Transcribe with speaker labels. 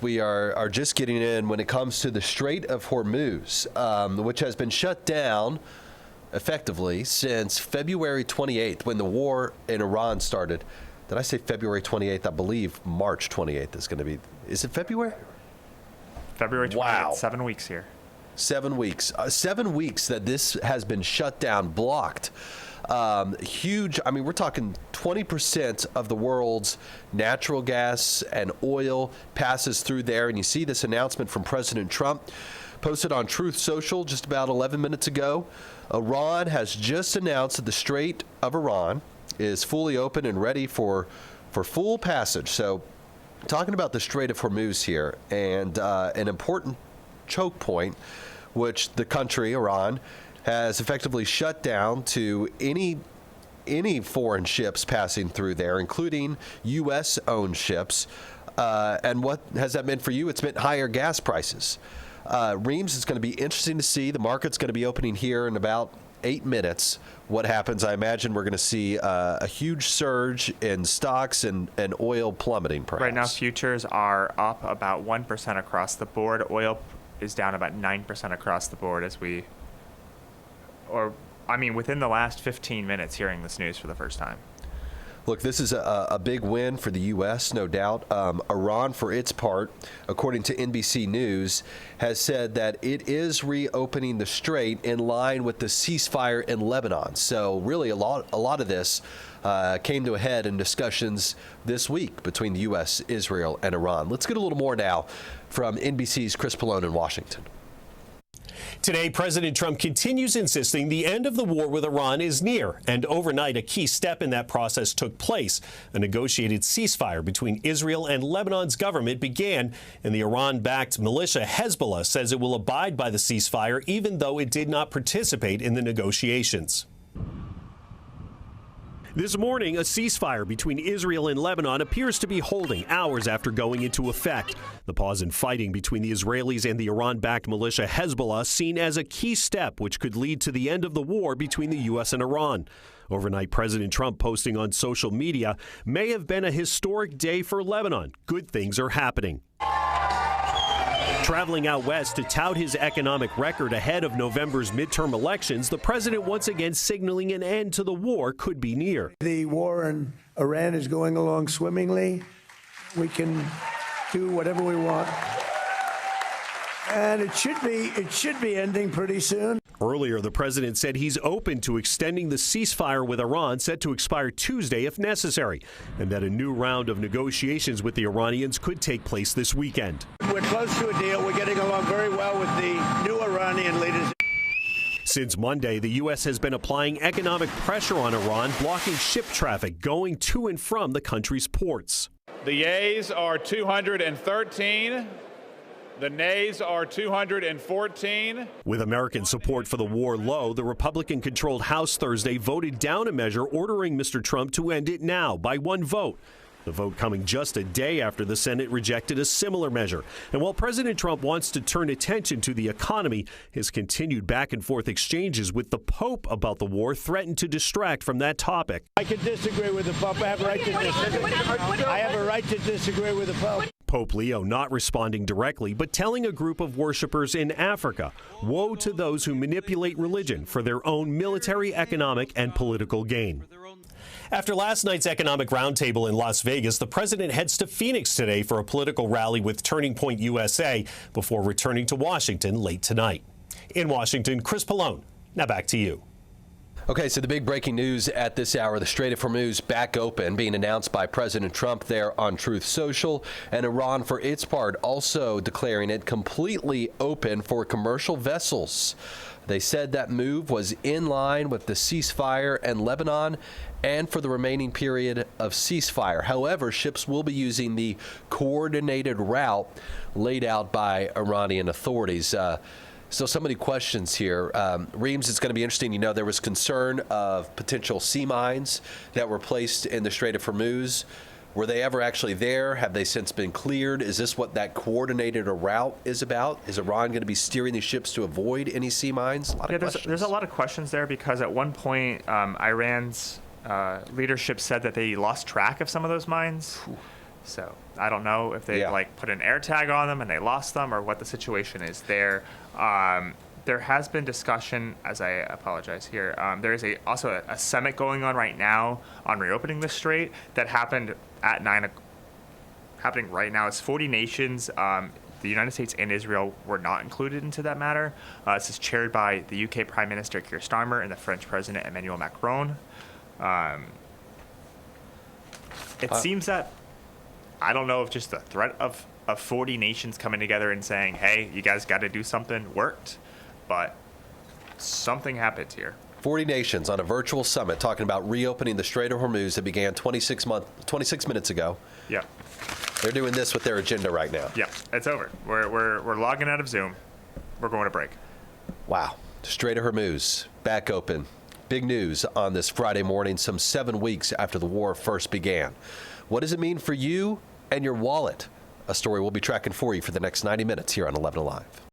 Speaker 1: We are just getting in when it comes to the Strait of Hormuz, which has been shut down effectively since February 28th when the war in Iran started. Did I say February 28th? I believe March 28th is going to be. Is it February?
Speaker 2: February 28th,
Speaker 1: wow.
Speaker 2: 7 weeks here.
Speaker 1: 7 weeks. 7 weeks that this has been shut down, blocked. Huge. I mean, we're talking 20% of the world's natural gas and oil passes through there. And you see this announcement from President Trump posted on Truth Social just about 11 minutes ago. Iran has just announced that the Strait of Iran is fully open and ready for full passage. So talking about the Strait of Hormuz here, and an important choke point, which the country, Iran, has effectively shut down to any foreign ships passing through there, including U.S.-owned ships. And what has that meant for you? It's meant higher gas prices. Reams, it's going to be interesting to see. The market's going to be opening here in about 8 minutes. What happens? I imagine we're going to see a huge surge in stocks and oil plummeting, perhaps.
Speaker 2: Right now, futures are up about 1% across the board. Oil is down about 9% across the board within the last 15 minutes hearing this news for the first time.
Speaker 1: Look, this is a big win for the U.S., no doubt. Iran, for its part, according to NBC News, has said that it is reopening the strait in line with the ceasefire in Lebanon. So really a lot of this came to a head in discussions this week between the U.S., Israel, and Iran. Let's get a little more now from NBC's Chris Pallone in Washington.
Speaker 3: Today, President Trump continues insisting the end of the war with Iran is near, and overnight a key step in that process took place. A negotiated ceasefire between Israel and Lebanon's government began, and the Iran-backed militia Hezbollah says it will abide by the ceasefire even though it did not participate in the negotiations. This morning, a ceasefire between Israel and Lebanon appears to be holding hours after going into effect. The pause in fighting between the Israelis and the Iran-backed militia Hezbollah seen as a key step which could lead to the end of the war between the U.S. and Iran. Overnight, President Trump posting on social media, "May have been a historic day for Lebanon. Good things are happening." Traveling out west to tout his economic record ahead of November's midterm elections, the president once again signaling an end to the war could be near.
Speaker 4: The war in Iran is going along swimmingly. We can do whatever we want. And it should be ending pretty soon.
Speaker 3: Earlier, the president said he's open to extending the ceasefire with Iran, set to expire Tuesday if necessary, and that a new round of negotiations with the Iranians could take place this weekend.
Speaker 4: We're close to a deal. We're getting along very well with the new Iranian leaders.
Speaker 3: Since Monday, the U.S. has been applying economic pressure on Iran, blocking ship traffic going to and from the country's ports.
Speaker 5: The yeas are 213. The nays are 214.
Speaker 3: With American support for the war low, the Republican-controlled House Thursday voted down a measure ordering Mr. Trump to end it now by one vote. The vote coming just a day after the Senate rejected a similar measure. And while President Trump wants to turn attention to the economy, his continued back-and-forth exchanges with the Pope about the war threaten to distract from that topic.
Speaker 4: I can disagree with the Pope. I have a right to disagree. I have a right to disagree with the Pope.
Speaker 3: Pope Leo not responding directly, but telling a group of worshipers in Africa, woe to those who manipulate religion for their own military, economic, and political gain. After last night's economic roundtable in Las Vegas, the president heads to Phoenix today for a political rally with Turning Point USA before returning to Washington late tonight. In Washington, Chris Pallone. Now back to you.
Speaker 1: Okay, so the big breaking news at this hour, the Strait of Hormuz back open, being announced by President Trump there on Truth Social, and Iran, for its part, also declaring it completely open for commercial vessels. They said that move was in line with the ceasefire in Lebanon and for the remaining period of ceasefire. However, ships will be using the coordinated route laid out by Iranian authorities. So many questions here. Reams, it's going to be interesting. You know, there was concern of potential sea mines that were placed in the Strait of Hormuz. Were they ever actually there? Have they since been cleared? Is this what that coordinated route is about? Is Iran going to be steering these ships to avoid any sea mines?
Speaker 2: There's a lot of questions there because at one point, Iran's leadership said that they lost track of some of those mines. So I don't know if they like put an air tag on them and they lost them, or what the situation is there. There has been discussion, as I apologize here, there is also a summit going on right now on reopening the strait that happened at happening right now. It's 40 nations. The United States and Israel were not included into that matter. This is chaired by the UK Prime Minister Keir Starmer and the French President Emmanuel Macron. It seems that, I don't know if just the threat of 40 nations coming together and saying, hey, you guys got to do something worked, but something happened here.
Speaker 1: 40 nations on a virtual summit talking about reopening the Strait of Hormuz that began 26 minutes ago.
Speaker 2: Yeah.
Speaker 1: They're doing this with their agenda right now.
Speaker 2: Yeah, it's over. We're logging out of Zoom. We're going to break.
Speaker 1: Wow. Strait of Hormuz back open. Big news on this Friday morning, some 7 weeks after the war first began. What does it mean for you and your wallet? A story we'll be tracking for you for the next 90 minutes here on 11 Alive.